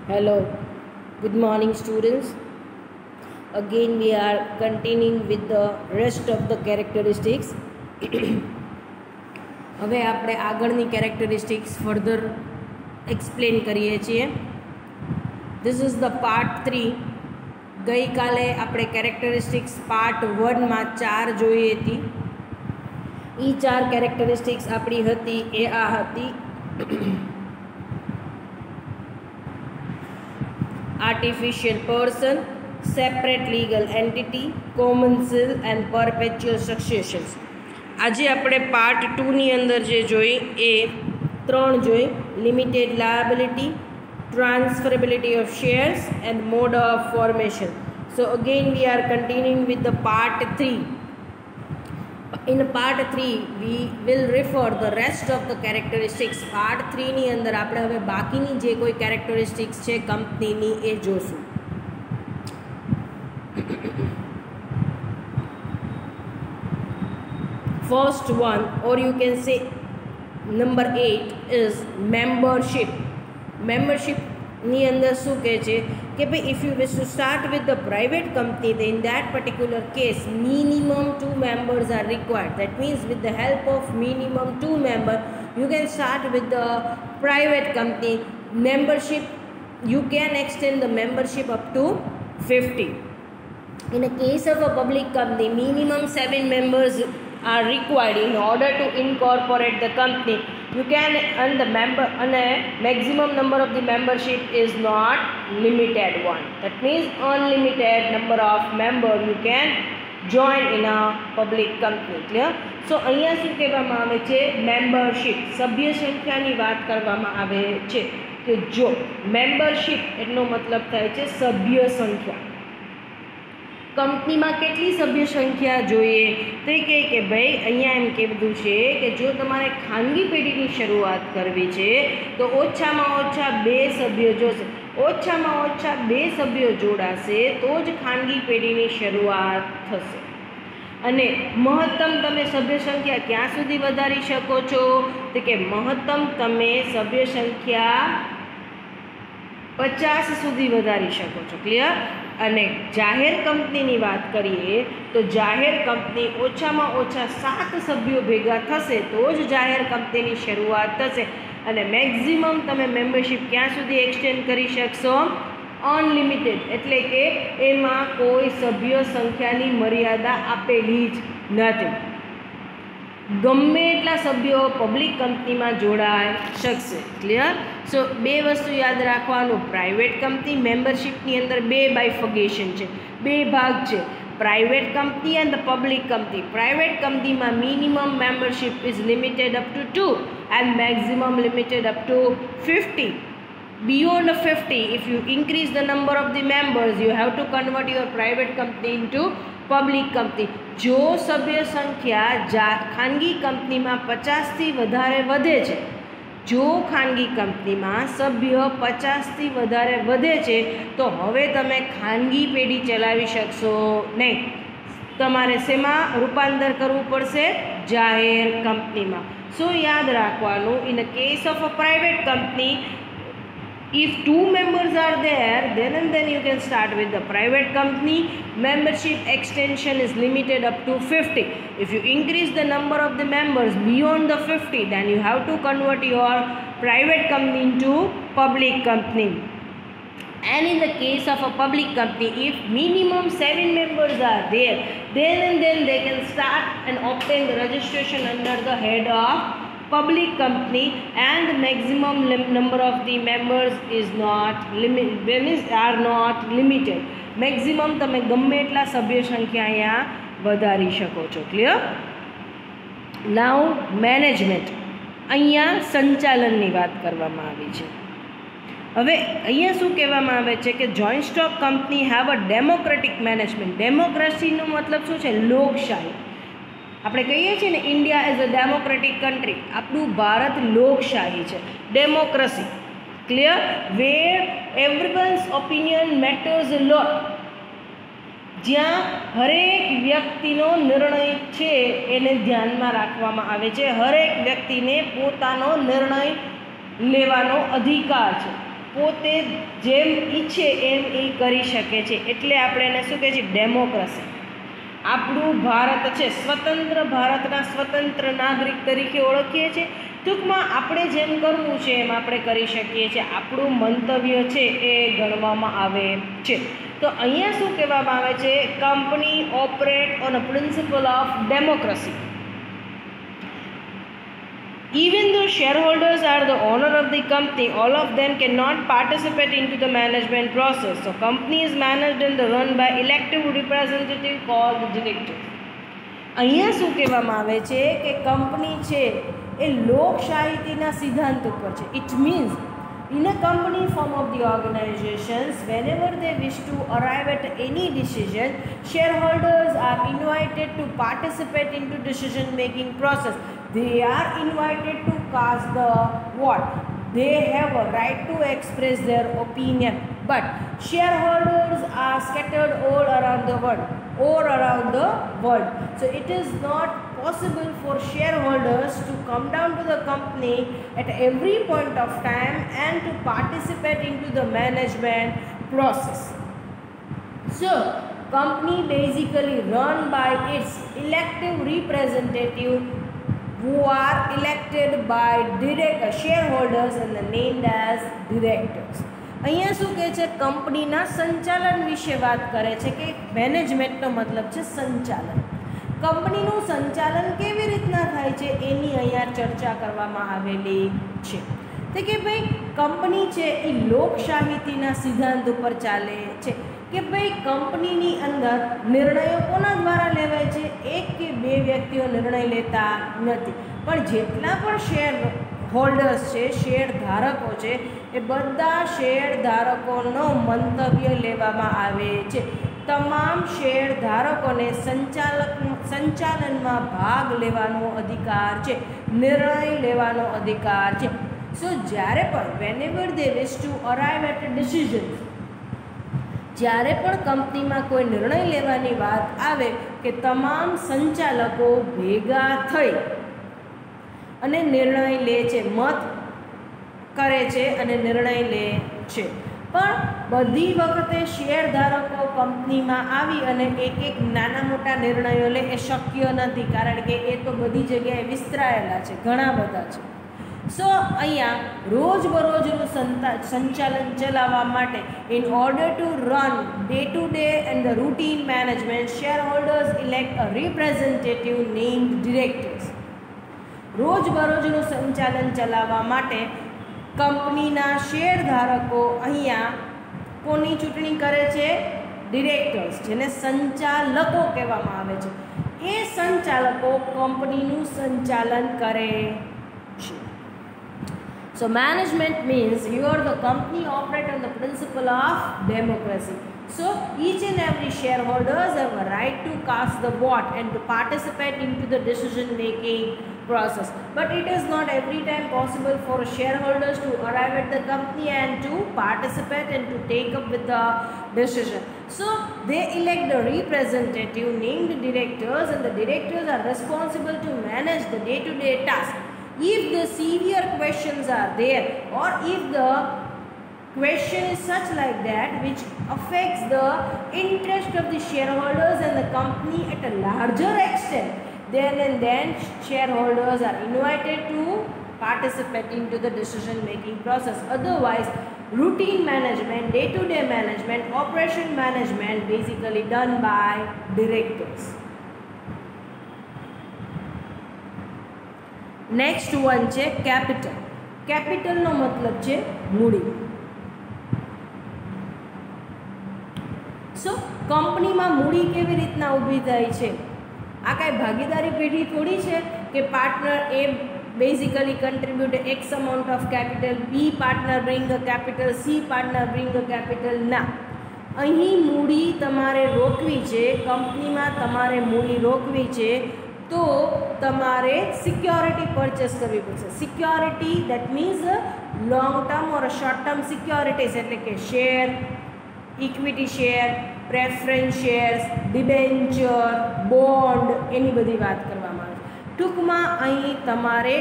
Hello, good morning students. Again we are continuing with the rest of the characteristics. હવે આપણે આગળની characteristics further explain કરીએ છીએ. This is the part 3. ગઈકાલે આપણે characteristics part 1 માં 4 જોઈ હતી. એ 4 characteristics આપણી હતી એ આ હતી artificial person, separate legal entity, common civil and perpetual successions. આજે આપણે પાર્ટ 2 ની અંદર જે જોઈ એ 3 જોઈ, limited liability, transferability of shares and mode of formation. So again we are continuing with the part 3. In part 3 we will refer the rest of the characteristics. Part 3 ની અંદર આપણે હવે બાકીની જે કોઈ characteristics છે કંપનીની એ જોશું. First one, or you can say number 8 is membership. Membership ની અંદર શું કહે છે કે ભાઈ if you wish to start with the private company, then in that particular case minimum 2 members are required. That means with the help of minimum 2 members you can start with the private company. Membership, you can extend the membership up to 50. In a case of a public company, minimum 7 members are required in order to incorporate the company. You can earn the member, and a maximum number of the membership is not limited one. That means unlimited number of members you can join in a public company. Clear? So અહીંયા શું કહેવામાં આવે છે, membership, સભ્ય સંખ્યાની વાત કરવામાં આવે છે કે જો મેમ્બરશિપ એટલો મતલબ થાય છે સભ્ય સંખ્યા. કંપનીમાં કેટલી સભ્ય સંખ્યા જોઈએ તો એ કહે કે ભાઈ અહીંયા એમ કહેવું છે કે જો તમારે ખાનગી પેઢીની શરૂઆત કરવી છે તો ઓછામાં ઓછા 2 સભ્યો જોશે. ઓછામાં ઓછા 2 સભ્યો જોડાશે તો જ ખાનગી પેઢીની શરૂઆત થશે. અને મહત્તમ તમે સભ્ય સંખ્યા ક્યાં સુધી વધારી શકો છો તો કે મહત્તમ તમે સભ્ય સંખ્યા 50 સુધી વધારી શકો છો. ક્લિયર? અને જાહેર કંપનીની વાત કરીએ તો જાહેર કંપની ઓછામાં ઓછા 7 સભ્યો ભેગા થશે તો જ જાહેર કંપનીની શરૂઆત થશે. અને મેક્સિમમ તમે મેમ્બરશિપ ક્યાં સુધી એક્સટેન્ડ કરી શકશો? અનલિમિટેડ, એટલે કે એમાં કોઈ સભ્ય સંખ્યાની મર્યાદા આપેલી જ નથી. ગમે એટલા સભ્યો પબ્લિક કંપનીમાં જોડાઈ શકશે. ક્લિયર? સો 2 વસ્તુ યાદ રાખવાનું, પ્રાઇવેટ કંપની મેમ્બરશિપની અંદર 2 બાયફિકેશન છે, 2 ભાગ છે, private company and the public company. Private કંપનીમાં minimum membership is limited up to 2 and maximum limited up to 50. Beyond 50, if you increase the number of the members, you have to convert your private company into public company. જો સભ્ય સંખ્યા ખાનગી કંપનીમાં 50થી વધારે વધે છે, જો ખાનગી કંપનીમાં સભ્ય 50થી વધારે વધે છે તો હવે તમે ખાનગી પેઢી ચલાવી શકશો નહીં. તમારે શેમાં રૂપાંતર કરવું પડશે? જાહેર કંપનીમાં. સો યાદ રાખવાનું, in a case of a private company, if 2 members are there, then you can start with the private company. Membership extension is limited up to 50. If you increase the number of the members beyond the 50, then you have to convert your private company into public company. And in the case of a public company, if minimum 7 members are there, then they can start and obtain the registration under the head of public company, and the maximum number of the members is not are not limited. Maximum તમે ગમે એટલા સભ્ય સંખ્યા અહીંયા વધારી શકો છો. Clear? નાઉ management, અહીંયા સંચાલનની વાત કરવામાં આવી છે. હવે અહીંયા શું કહેવામાં આવે છે કે joint stock company have a democratic management. ડેમોક્રેસીનો મતલબ શું છે? લોકશાહી. આપણે કહીએ છીએ ને India as a democratic country, આપણું ભારત લોકશાહી છે, democracy. Clear? Where everyone's opinion matters a lot. જ્યાં હરેક વ્યક્તિનો નિર્ણય છે એને ધ્યાનમાં રાખવામાં આવે છે, હરેક વ્યક્તિને પોતાનો નિર્ણય લેવાનો અધિકાર છે. પોતે જેમ ઈચ્છે એમ એ કરી શકે છે, એટલે આપણે એને શું કહે છે? ડેમોક્રેસી. આપણું ભારત છે સ્વતંત્ર ભારતના સ્વતંત્ર નાગરિક તરીકે ઓળખીએ છીએ. ટૂંકમાં આપણે જેમ કરવું છે એમ આપણે કરી શકીએ છીએ, આપણું મંતવ્ય છે એ ગણવામાં આવે છે. તો અહીંયા શું કહેવામાં આવે છે? Company operate on a principal of democracy. Even though shareholders are the owner of the company, all of them cannot participate into the management process. So, company is managed and run by elective representative called directors. અહીંયા શું કહેવામાં આવે છે કે company છે એ લોકશાહીના સિદ્ધાંત ઉપર છે. It means in a company form of the organizations, whenever they wish to arrive at any decision, shareholders are invited to participate into decision making process. They are invited to cast the vote. They have a right to express their opinion. But shareholders are scattered all around the world. So it is not possible for shareholders to come down to the company at every point of time and to participate into the management process. So company basically run by its elective representative who are elected by shareholders and named as directors. અહીંયા શું કહે છે? કંપનીના સંચાલન વિશે વાત કરે છે કે મેનેજમેન્ટનો મતલબ છે સંચાલન. કંપનીનું સંચાલન કેવી રીતના થાય છે એની અહીંયા ચર્ચા કરવામાં આવેલી છે. તો કે ભાઈ કંપની છે એ લોકશાહીના સિદ્ધાંત ઉપર ચાલે છે કે ભાઈ કંપનીની અંદર નિર્ણયો કોના દ્વારા લેવાય છે? એક કે બે વ્યક્તિઓ નિર્ણય લેતા નથી, પણ જેટલા પણ શેર હોલ્ડર્સ છે, શેર ધારકો છે, એ બધા શેર ધારકોનો મંતવ્ય લેવામાં આવે છે. તમામ શેર ધારકોને સંચાલનમાં ભાગ લેવાનો અધિકાર છે, નિર્ણય લેવાનો અધિકાર છે. સો જ્યારે પણ whenever they wish to arrive at a decision, જ્યારે પણ કંપનીમાં કોઈ નિર્ણય લેવાની વાત આવે કે તમામ સંચાલકો ભેગા થઈ અને નિર્ણય લે છે, મત કરે છે અને નિર્ણય લે છે. પણ બધી વખતે શેરધારકો કંપનીમાં આવી અને એક નાના મોટા નિર્ણયો લે એ શક્ય નથી, કારણ કે એ તો બધી જગ્યાએ વિસ્તરાયેલા છે, ઘણા બધા છે. સો અહીંયા રોજબરોજનું સંચાલન ચલાવવા માટે in order to run day to day and the routine management, shareholders elect a representative named directors. રોજબરોજનું સંચાલન ચલાવવા માટે કંપનીના શેરધારકો અહીંયા કોની ચૂંટણી કરે છે? ડિરેક્ટર્સ, જેને સંચાલકો કહેવામાં આવે છે. એ સંચાલકો કંપનીનું સંચાલન કરે છે. So management means the company operate on the principle of democracy. So each and every shareholders have a right to cast the vote and to participate into the decision making process. But it is not every time possible for shareholders to arrive at the company and to participate and to take up with the decision. So they elect the representative named directors, and the directors are responsible to manage the day-to-day task. If the severe questions are there, or if the question is such like that which affects the interest of the shareholders and the company at a larger extent, then shareholders are invited to participate into the decision making process. Otherwise, routine management, day-to-day management, operation management basically done by directors. Next one છે capital. કેપિટલનો મતલબ છે મૂડી. સો કંપનીમાં મૂડી કેવી રીતના ઊભી થાય છે? આ કાંઈ ભાગીદારી પેઢી થોડી છે કે partner A basically contribute X amount of capital, B partner bring a capital, C partner bring a capital. ના, અહીં મૂડી તમારે રોકવી છે, કંપનીમાં તમારે મૂડી રોકવી છે તો તમારે સિક્યોરિટી પરચેસ કરવી પડશે. Security that means long term or short term securities, એટલે કે share, equity share, preference shares, debenture, bond, એની બધી વાત કરવામાં આવે છે. ટૂંકમાં અહીં તમારે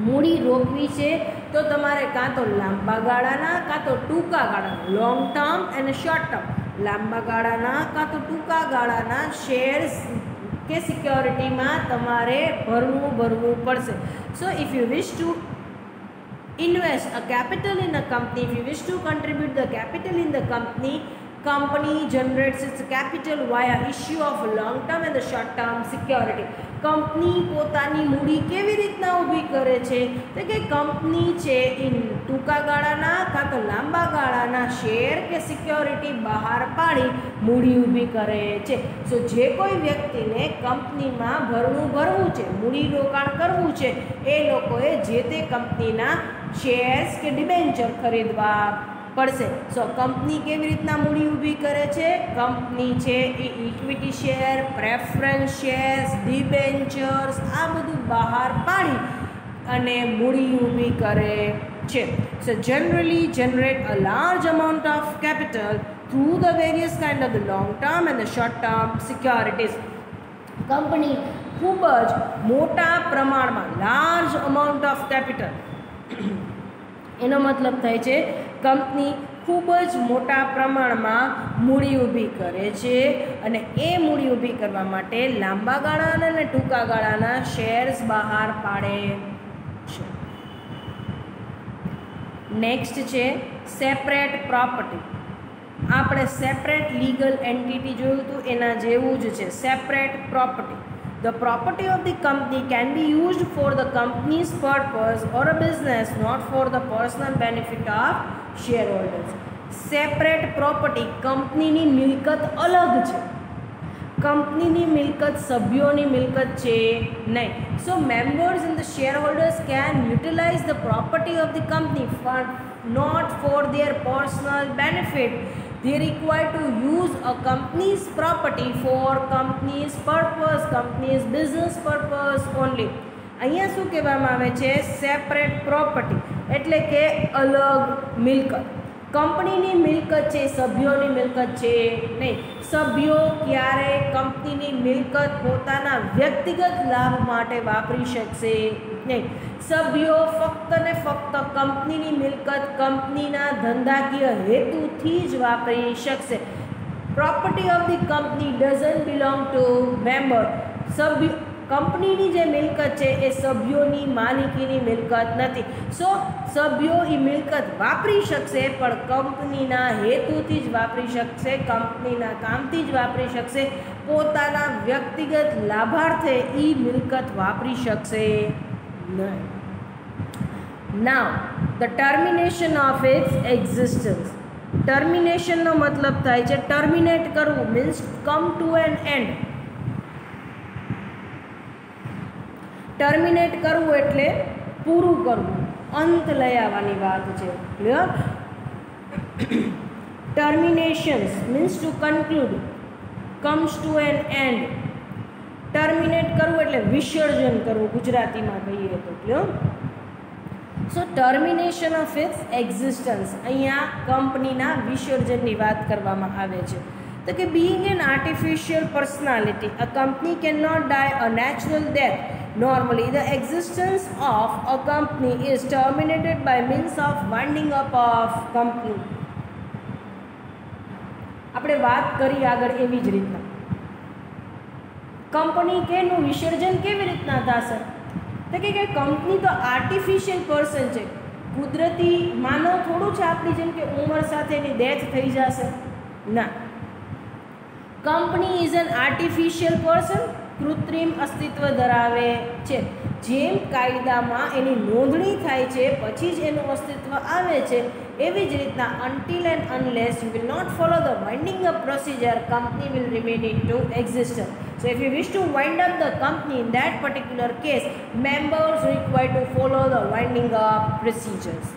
મૂડી રોકવી છે તો તમારે કાં તો લાંબા ગાળાના કાં તો ટૂંકા ગાળાના, લોંગ ટર્મ અને શોર્ટ ટર્મ, લાંબા ગાળાના કાં તો ટૂંકા ગાળાના શેર્સ કે સિક્યોરિટીમાં તમારે ભરવું પડશે. સો if you wish two invest a capital in a company, if you wish to contribute the capital in the company generates its capital via issue of long term and the short term security. Company પોતાની મૂડી કેવી રીતના ઊભી કરે છે તો કે company છે એ ટૂંકા ગાળાના કાં તો લાંબા ગાળાના શેર કે સિક્યોરિટી બહાર પાડી મૂડી ઊભી કરે છે. સો જે કોઈ વ્યક્તિને કંપનીમાં ભરવું છે, મૂડી રોકાણ કરવું છે, એ લોકોએ જે તે કંપનીના શેર્સ કે ડિબેન્ચર ખરીદવા પડશે. સો કંપની કેવી રીતના મૂડી ઊભી કરે છે? કંપની છે એ equity share, preference shares, debentures આ બધું બહાર પાડી અને મૂડી ઊભી કરે છે. So generally generate a large amount of capital through the various kind of the long term and the short term securities. Company ખૂબ જ મોટા પ્રમાણમાં લાર્જ અમાઉન્ટ ઓફ કેપિટલ, એનો મતલબ થાય છે કંપની ખૂબ જ મોટા પ્રમાણમાં મૂડી ઊભી કરે છે અને એ મૂડી ઊભી કરવા માટે લાંબા ગાળાના અને ટૂંકા ગાળાના શેર્સ બહાર પાડે છે. નેક્સ્ટ છે સેપરેટ પ્રોપર્ટી. આપણે સેપરેટ લીગલ એન્ટિટી જોયું હતું, એના જેવું જ છે separate property. The property of the company can be used for the company's purpose or a business, not for the personal benefit of shareholders. Separate property, કંપનીની મિલકત અલગ છે, કંપનીની મિલકત સભ્યોની મિલકત છે નહીં. So members and the shareholders can utilize the property of the company for not for their personal benefit. They require to use a company's property for company's purpose, company's business purpose only. અહીંયા શું કહેવામાં આવે છે? Separate property એટલે કે અલગ મિલકત. કંપનીની મિલકત છે, સભ્યોની મિલકત છે નહીં. સભ્યો ક્યારે કંપનીની મિલકત પોતાના વ્યક્તિગત લાભ માટે વાપરી શકશે નહીં. સભ્યો ફક્ત ને ફક્ત કંપનીની મિલકત કંપનીના ધંધાકીય હેતુથી જ વાપરી શકશે. Property of the company doesn't belong to member. સભ્ય કંપનીની જે મિલકત છે એ સભ્યોની માલિકીની મિલકત નથી. સો સભ્યો એ મિલકત વાપરી શકશે પણ કંપનીના હેતુથી જ વાપરી શકશે, કંપનીના કામથી જ વાપરી શકશે. પોતાના વ્યક્તિગત લાભાર્થે એ મિલકત વાપરી શકશે નહીં. Now the termination of its existence. ટર્મિનેશનનો મતલબ થાય છે ટર્મિનેટ કરવું, means come to an end. Terminate કરવું એટલે પૂરું કરવું, અંત લઈ આવવાની વાત છે. Clear? Terminations means to conclude, comes to an end. Terminate કરવું એટલે વિસર્જન કરવું ગુજરાતીમાં કહીએ તો. Clear? So termination of its existence, અહીંયા કંપનીના વિસર્જનની વાત કરવામાં આવે છે. તો કે being an artificial personality, a company cannot die a natural death. Normally, the existence of a company is terminated by means of winding up of company. આપણે વાત કરી આગળ એવી જ રીતના કંપની કેનું વિસર્જન કેવી રીતના થશે? તો કે કંપની તો આર્ટિફિશિયલ પર્સન છે, કુદરતી માનવ થોડું છે આપણી જેમ કે ઉંમર સાથે એની ડેથ થઈ જશે ના. Company is an artificial person, કૃત્રિમ અસ્તિત્વ ધરાવે છે. જેમ કાયદામાં એની નોંધણી થાય છે પછી જ એનું અસ્તિત્વ આવે છે, એવી જ રીતના until and unless you will not follow the winding up procedure, company will remain into existence. So if you wish to wind up the company in that particular case, members required to follow the winding up procedures.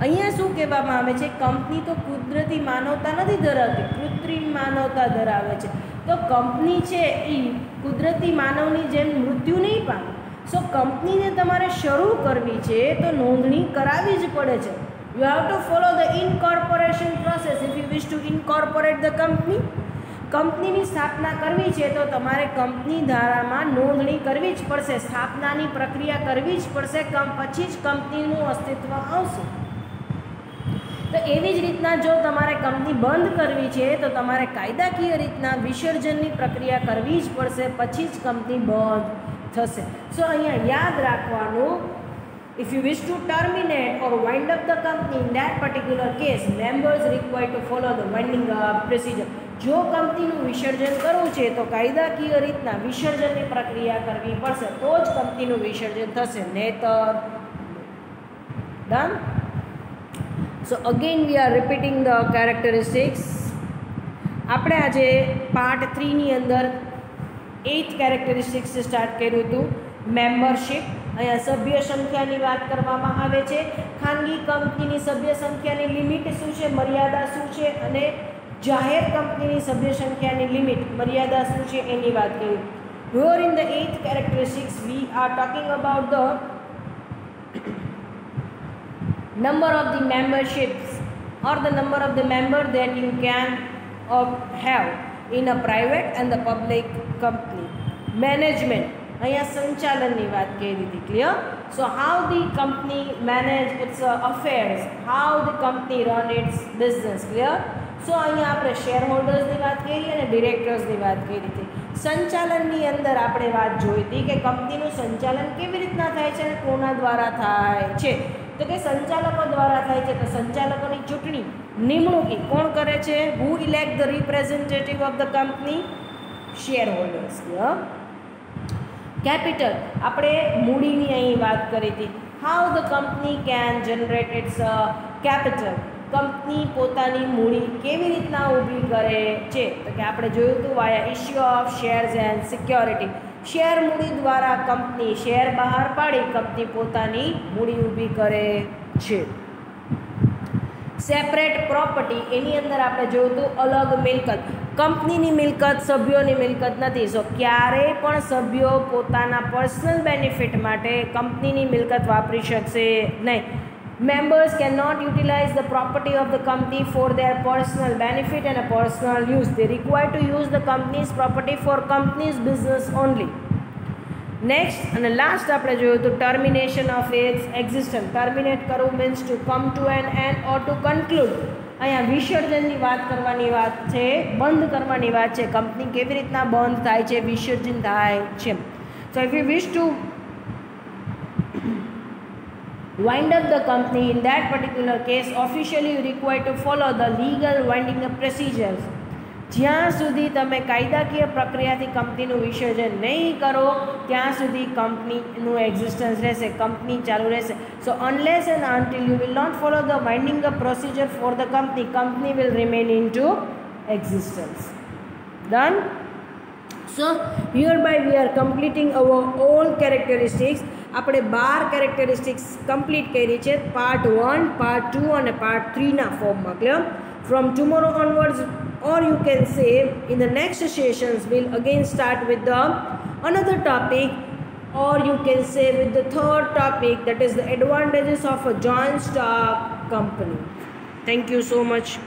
અહીંયા શું કહેવામાં આવે છે? Company તો કુદરતી માનવતા નથી ધરાવતી, કૃત્રિમ માનવતા ધરાવે છે. તો કંપની છે એ કુદરતી માનવની જેમ મૃત્યુ નહીં પામે. સો કંપનીને તમારે શરૂ કરવી છે તો નોંધણી કરાવવી જ પડે છે. You have to follow the incorporation process if you wish to incorporate the company. કંપનીની સ્થાપના કરવી છે તો તમારે કંપની ધારામાં નોંધણી કરવી જ પડશે, સ્થાપનાની પ્રક્રિયા કરવી જ પડશે, પછી જ કંપનીનું અસ્તિત્વ આવશે. તો એવી જ રીતના જો તમારે કંપની બંધ કરવી છે તો તમારે કાયદાકીય રીતના વિસર્જનની પ્રક્રિયા કરવી જ પડશે, પછી જ કંપની બંધ થશે. સો અહીંયા યાદ રાખવાનું, if you wish to terminate or wind up the company in that particular case, members required to follow the winding up procedure. જો કંપનીનું વિસર્જન કરવું છે તો કાયદાકીય રીતના વિસર્જનની પ્રક્રિયા કરવી પડશે, તો જ કંપનીનું વિસર્જન થશે, નહીતર done. So again we are repeating the characteristics. આપણે આજે પાર્ટ 3ની અંદર 8th કેરેક્ટરિસ્ટિક્સ સ્ટાર્ટ કર્યું હતું. મેમ્બરશિપ, અહીંયા સભ્ય સંખ્યાની વાત કરવામાં આવે છે. ખાનગી કંપનીની સભ્ય સંખ્યાની લિમિટ શું છે, મર્યાદા શું છે, અને જાહેર કંપનીની સભ્ય સંખ્યાની લિમિટ મર્યાદા શું છે એની વાત કરી. Here in the 8th characteristics we are talking about the number of the memberships or the number of the member that you can have in a private and the public company. Management, અહીંયા સંચાલનની વાત કરી હતી. Clear? So how the company manage its affairs, how the company run its business. Clear? So અહીંયા આપણે share હોલ્ડર્સની વાત કરી અને ડિરેક્ટર્સની વાત કરી હતી. સંચાલનની અંદર આપણે વાત જોઈ હતી કે કંપનીનું સંચાલન કેવી રીતના થાય છે અને કોના દ્વારા થાય છે. તો કે સંચાલકો દ્વારા થાય છે. તો સંચાલકોની ચૂંટણી, નિમણૂકી કોણ કરે છે? Who elect the representative of the company? Share holders. Capital, આપણે મૂડીની અહીં વાત કરી હતી. How the company can generate its capital, company પોતાની મૂડી કેવી રીતના ઊભી કરે છે? તો કે આપણે જોયું હતું via issue of shares and security. Share મૂડી દ્વારા કંપની શેર બહાર પાડી કંપની પોતાની મૂડી ઊભી કરે છે. સેપરેટ પ્રોપર્ટી, એની અંદર આપણે જોયું હતું અલગ મિલકત. કંપનીની મિલકત સભ્યોની મિલકત નથી. સો ક્યારેય પણ સભ્યો પોતાના પર્સનલ બેનિફિટ માટે કંપનીની મિલકત વાપરી શકશે નહીં. Members cannot utilize the property of the company for their personal benefit and a personal use. They require to use the company's property for company's business only. Next and last આપણે જોયું તો termination of its existence. Terminate કરવું means to come to an end or to conclude. અહીંયા વિસર્જનની વાત કરવાની વાત છે, બંધ કરવાની વાત છે. કંપની કેવી રીતના બંધ થાય છે, વિસર્જન થાય છે. So if you wish to wind up the company in that particular case, officially you require to follow the legal winding up procedures. જ્યાં સુધી તમે કાયદાકીય પ્રક્રિયાથી કંપનીનું વિસર્જન નહીં કરો ત્યાં સુધી કંપનીનું એક્ઝિસ્ટન્સ રહેશે, કંપની ચાલુ રહેશે. સો unless and until you will not follow the winding up procedure for the company will remain into existence. Done? So hereby we are completing our all characteristics. આપણે 12 કેરેક્ટરિસ્ટિક્સ કમ્પ્લીટ કરી છે, part 1, part 2 અને part 3ના ફોર્મમાં. Clear? From tomorrow onwards or you can say in the next sessions we'll again start with the another topic, or you can say with the third topic, that is the advantages of a joint stock company. Thank you so much.